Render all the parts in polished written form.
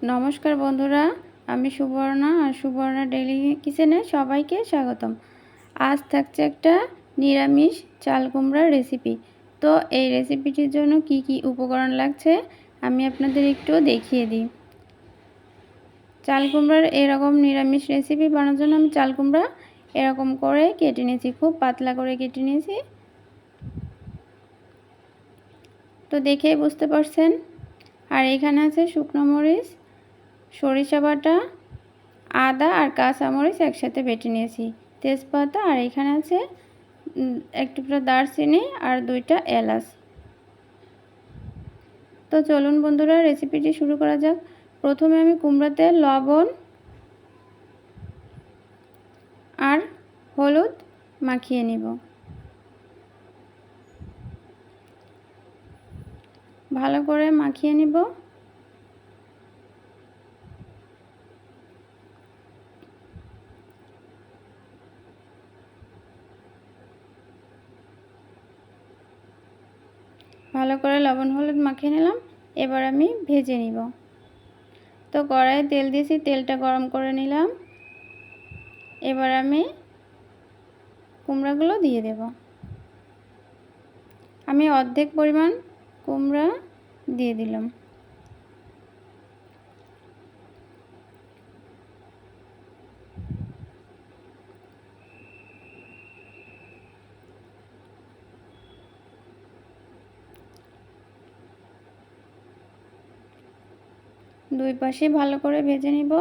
নমস্কার বন্ধুরা, আমি সুবর্ণা আর সুবর্ণা ডেইলি কিচেনে সবাইকে স্বাগতম। আজ থাকছে একটা নিরামিষ চাল কুমড়ার রেসিপি। তো এই রেসিপিটির জন্য কি কি উপকরণ লাগছে আমি আপনাদের একটু দেখিয়ে দিই। চাল কুমড়ার এরকম নিরামিষ রেসিপি বানানোর জন্য আমি চাল কুমড়া এরকম করে কেটে নিয়েছি, খুব পাতলা করে কেটে নিয়েছি। তো দেখেই বুঝতে পারছেন। আর এখানে আছে শুকনো মরিচ, সরিষা বাটা, আদা আর কাঁচামরিচ একসাথে বেটে নিয়েছি, তেজপাতা, আর এখানে আছে এক টুকরা দারচিনি আর 2টা এলাচ। তো চলুন বন্ধুরা রেসিপিটি শুরু করা যাক। প্রথমে আমি কুমড়াতে লবণ আর হলুদ মাখিয়ে নিব। ভালো করে মাখিয়ে নিব। ভালো করে লবণ হলুদ মাখিয়ে নিলাম। এবার আমি ভেজে নিব। তো কড়াইয়ে তেল দিয়েছি, তেলটা গরম করে নিলাম। এবার আমি কুমড়াগুলো দিয়ে দেব। আমি অর্ধেক পরিমাণ কুমড়া দিয়ে দিলাম। দুই পাশে ভালো করে ভেজে নিব।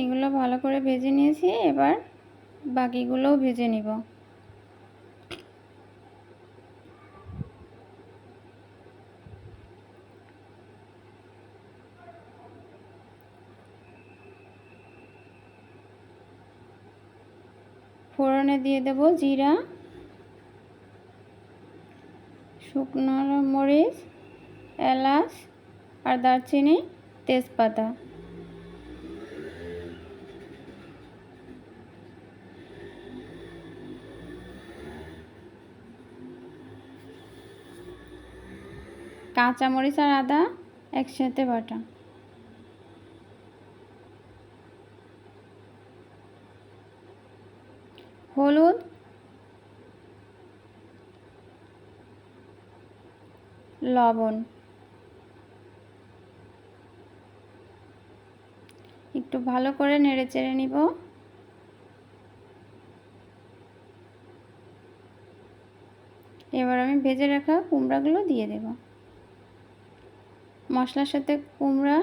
এগুলো ভালো করে ভেজে নিয়েছি, এবার বাকিগুলোও ভেজে নিব। ফোড়নে দিয়ে দেব জিরা, শুকনো মরিচ, এলাচ আর দারচিনি, তেজপাতা। কাঁচামরিচ আর আদা একসাথে বাটা। হলুদ, লবণ, একটু ভালো করে নেড়ে চেড়ে নিব। এবার আমি ভেজে রাখা কুমড়াগুলো দিয়ে দেব। মশলার সাথে কুমড়া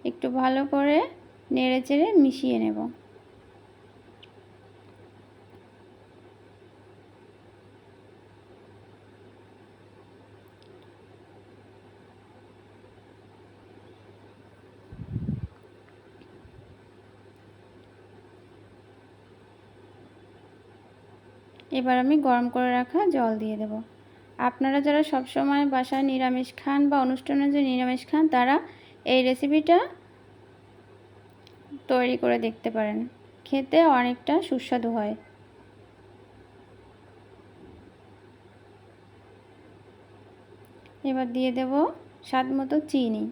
একটু ভালো করে নেড়ে চেড়ে মিশিয়ে নেব। এবার আমি গরম করে রাখা জল দিয়ে দেব। আপনারা যারা সব সময় বাসায় নিরামিষ খান বা অনুষ্ঠানে যে নিরামিষ খান, তারা এই রেসিপিটা তৈরি করে দেখতে পারেন। খেতে অনেকটা সুস্বাদু হয়। এবার দিয়ে দেব স্বাদ মতো চিনি,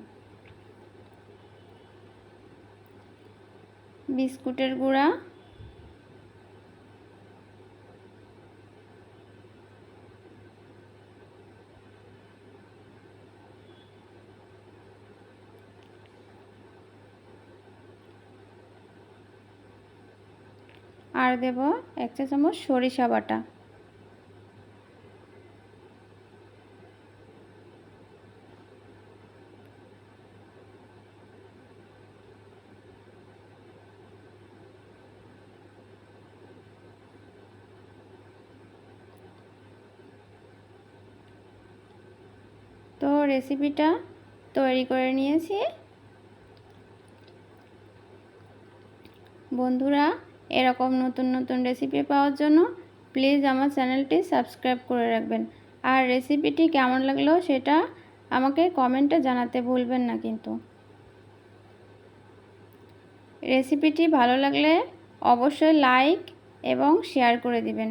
বিস্কুটের গুঁড়া, আর দেব 1 চা চামচ সরিষা বাটা। তো রেসিপিটা তৈরি করে নিয়েছি। বন্ধুরা, এরকম নতুন নতুন রেসিপি পাওয়ার জন্য প্লিজ আমার চ্যানেলটি সাবস্ক্রাইব করে রাখবেন। আর রেসিপিটি কেমন লাগলো সেটা আমাকে কমেন্টে জানাতে ভুলবেন না কিন্তু। রেসিপিটি ভালো লাগলে অবশ্যই লাইক এবং শেয়ার করে দিবেন।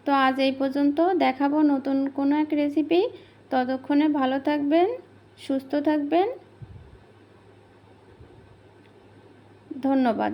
তো আজ এই পর্যন্ত, দেখাবো নতুন কোনো এক রেসিপি। ততক্ষণে ভালো থাকবেন, সুস্থ থাকবেন। ধন্যবাদ।